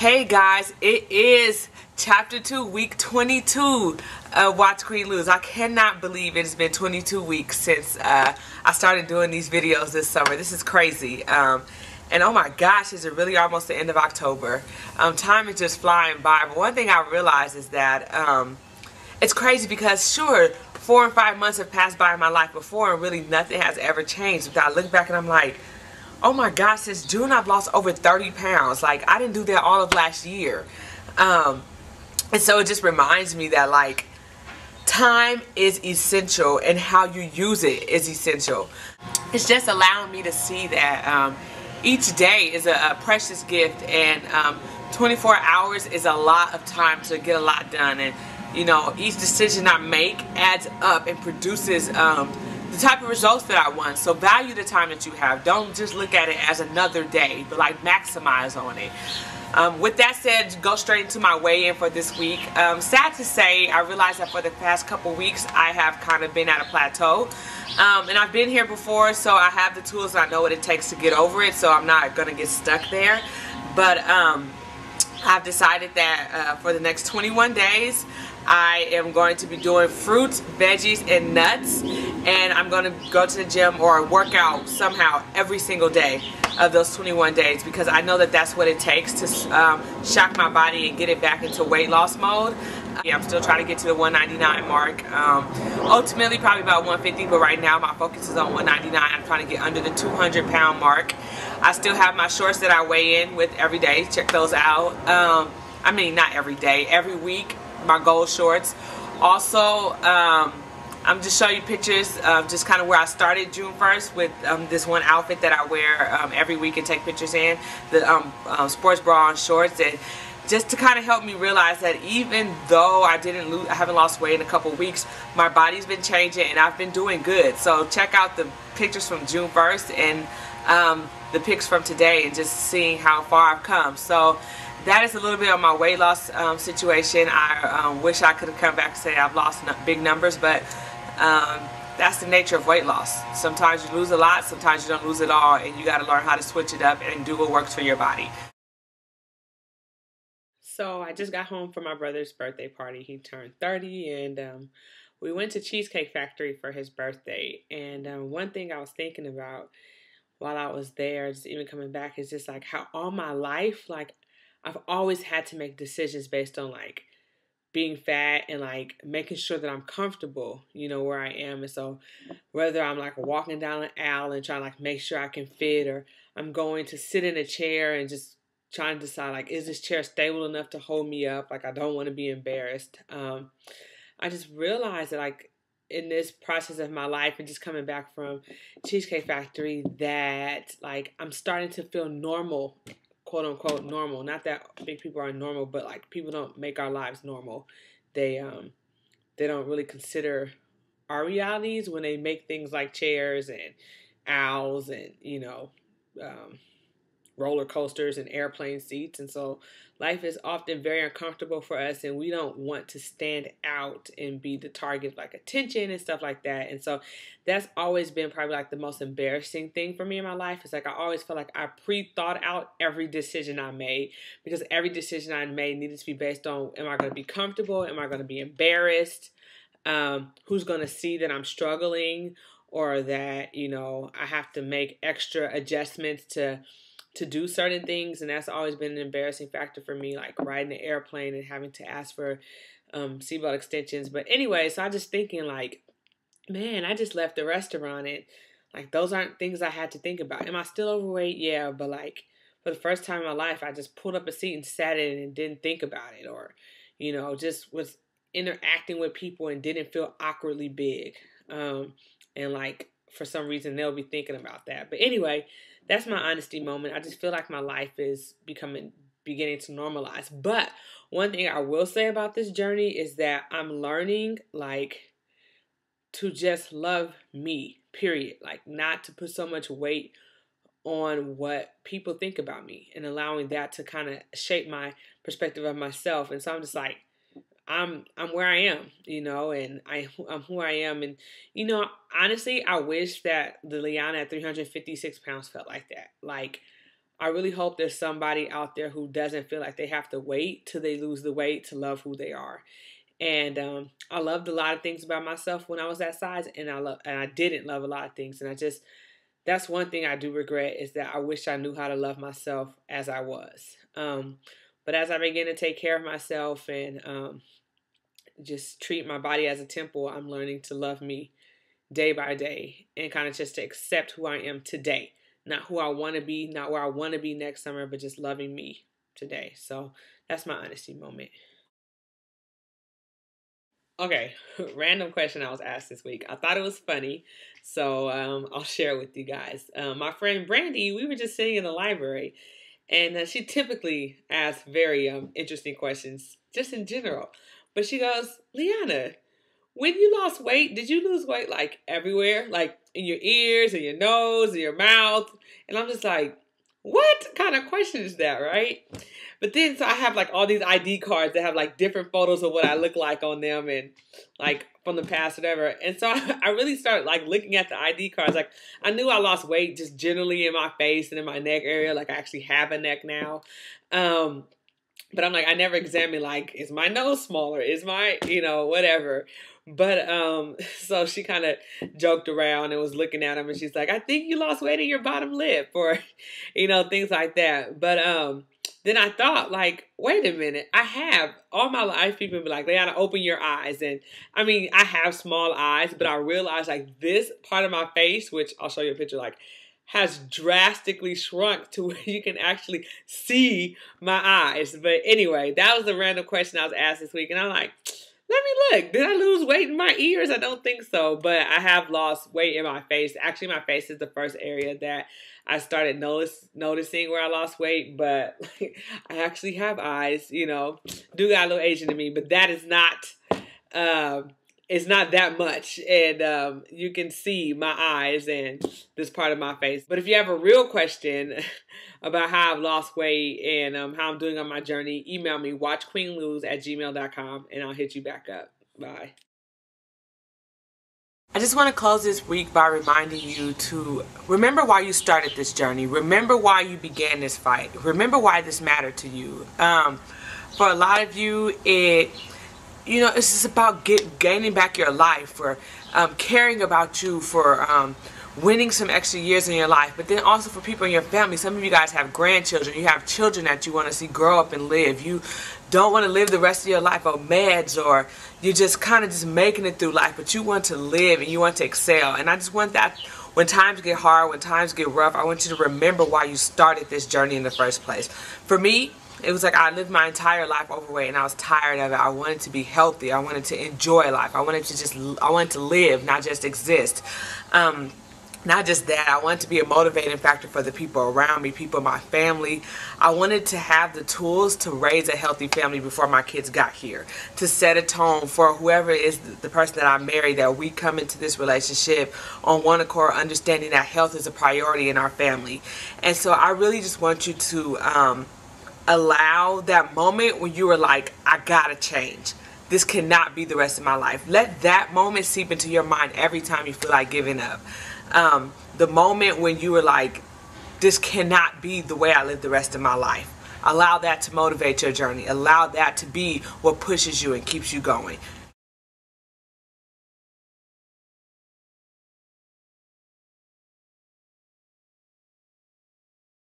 Hey guys, it is chapter 2, week 22 of Watch Queen Lose. I cannot believe it has been 22 weeks since I started doing these videos this summer. This is crazy. And oh my gosh, is it really almost the end of October? Time is just flying by. But one thing I realized is that it's crazy because sure, 4 and 5 months have passed by in my life before and really nothing has ever changed. But I look back and I'm like, oh my gosh, since June I've lost over 30 pounds. Like, I didn't do that all of last year. And so it just reminds me that, like, time is essential and how you use it is essential. It's just allowing me to see that each day is a precious gift, and 24 hours is a lot of time to get a lot done. And, you know, each decision I make adds up and produces the type of results that I want. So value the time that you have. Don't just look at it as another day, but like maximize on it. With that said, go straight into my weigh-in for this week. Sad to say, I realized that for the past couple weeks I have kind of been at a plateau. And I've been here before, so I have the tools and I know what it takes to get over it, so I'm not going to get stuck there. But I've decided that for the next 21 days I am going to be doing fruits, veggies, and nuts, and I'm going to go to the gym or work out somehow every single day of those 21 days, because I know that that's what it takes to shock my body and get it back into weight loss mode. Yeah, I'm still trying to get to the 199 mark. Ultimately probably about 150, but right now my focus is on 199. I'm trying to get under the 200-pound mark. I still have my shorts that I weigh in with every day. Check those out. I mean, not every day, every week. My gold shorts. Also, I'm just showing you pictures of just kind of where I started June 1st with this one outfit that I wear every week and take pictures in, the sports bra and shorts, and just to kind of help me realize that even though I haven't lost weight in a couple weeks, my body's been changing and I've been doing good. So check out the pictures from June 1st and the pics from today, and just seeing how far I've come. So that is a little bit of my weight loss situation. I wish I could have come back and say I've lost big numbers, but that's the nature of weight loss. Sometimes you lose a lot, sometimes you don't lose it all, and you got to learn how to switch it up and do what works for your body. So I just got home from my brother's birthday party. He turned 30, and we went to Cheesecake Factory for his birthday. And one thing I was thinking about while I was there, just even coming back, is just like how all my life, like, I've always had to make decisions based on like being fat and like making sure that I'm comfortable, you know, where I am. And so whether I'm like walking down an aisle and trying to like make sure I can fit, or I'm going to sit in a chair and just trying to decide like, is this chair stable enough to hold me up? Like, I don't want to be embarrassed. I just realized that like in this process of my life and just coming back from Cheesecake Factory, that like I'm starting to feel normal, quote unquote normal. Not that big people are normal, but like people don't make our lives normal. They don't really consider our realities when they make things like chairs and owls and, you know, roller coasters and airplane seats. And so life is often very uncomfortable for us, and we don't want to stand out and be the target of like attention and stuff like that. And so that's always been probably like the most embarrassing thing for me in my life. It's like I always felt like I pre-thought out every decision I made, because every decision I made needed to be based on, am I going to be comfortable? Am I going to be embarrassed? Who's going to see that I'm struggling, or that, you know, I have to make extra adjustments to do certain things. And that's always been an embarrassing factor for me, like riding an airplane and having to ask for seatbelt extensions. But anyway, so I just thinking like, man, I just left the restaurant, and like those aren't things I had to think about. Am I still overweight? Yeah, but like for the first time in my life, I just pulled up a seat and sat in it and didn't think about it, or, you know, just was interacting with people and didn't feel awkwardly big. And like for some reason they'll be thinking about that. But anyway, that's my honesty moment. I just feel like my life is beginning to normalize. But one thing I will say about this journey is that I'm learning like to just love me, period. Like not to put so much weight on what people think about me, and allowing that to kind of shape my perspective of myself. And so I'm just like, I'm where I am, you know, and I'm who I am. And, you know, honestly, I wish that the Liana at 356 pounds felt like that. Like, I really hope there's somebody out there who doesn't feel like they have to wait till they lose the weight to love who they are. And I loved a lot of things about myself when I was that size, and I didn't love a lot of things. And that's one thing I do regret, is that I wish I knew how to love myself as I was. But as I begin to take care of myself and just treat my body as a temple, I'm learning to love me day by day and kind of just to accept who I am today. Not who I want to be, not where I want to be next summer, but just loving me today. So that's my honesty moment. Okay, random question I was asked this week. I thought it was funny, so I'll share it with you guys. My friend Brandy, we were just sitting in the library, and she typically asks very interesting questions, just in general. But she goes, Liana, when you lost weight, did you lose weight like everywhere? Like in your ears, and your nose, and your mouth? And I'm just like, what kind of question is that, right? But then, so I have like all these ID cards that have like different photos of what I look like on them, and like from the past, whatever. And so I really started like looking at the ID cards. Like I knew I lost weight just generally in my face and in my neck area. Like I actually have a neck now. But I'm like, I never examined like, is my nose smaller? Is my, whatever. But so she kind of joked around and was looking at him, and she's like, I think you lost weight in your bottom lip, or things like that. But then I thought, like, wait a minute, I have all my life people be like, Liana, open your eyes. And I mean, I have small eyes, but I realized like this part of my face, which I'll show you a picture, like has drastically shrunk to where you can actually see my eyes. But anyway, that was the random question I was asked this week. And I'm like, let me look. Did I lose weight in my ears? I don't think so. But I have lost weight in my face. Actually, my face is the first area that I started noticing where I lost weight. But I actually have eyes, do got a little Asian in me. But that is not... it's not that much, and you can see my eyes and this part of my face. But if you have a real question about how I've lost weight and how I'm doing on my journey, email me, watchqueenlose@gmail.com, and I'll hit you back up. Bye. I just want to close this week by reminding you to remember why you started this journey. Remember why you began this fight. Remember why this mattered to you. For a lot of you, it's just about gaining back your life, for caring about you, for winning some extra years in your life, but then also for people in your family. Some of you guys have grandchildren. You have children that you want to see grow up and live. You don't want to live the rest of your life on meds, or you're just kind of just making it through life, but you want to live and you want to excel. And I just want that when times get hard, when times get rough, I want you to remember why you started this journey in the first place. For me, it was like I lived my entire life overweight, and I was tired of it. I wanted to be healthy. I wanted to enjoy life. I wanted to live, not just exist. Not just that, I wanted to be a motivating factor for the people around me, people in my family. I wanted to have the tools to raise a healthy family before my kids got here, to set a tone for whoever is the person that I marry, that we come into this relationship on one accord, understanding that health is a priority in our family. And so I really just want you to allow that moment when you were like, I gotta change. This cannot be the rest of my life. Let that moment seep into your mind every time you feel like giving up. The moment when you were like, this cannot be the way I live the rest of my life. Allow that to motivate your journey. Allow that to be what pushes you and keeps you going.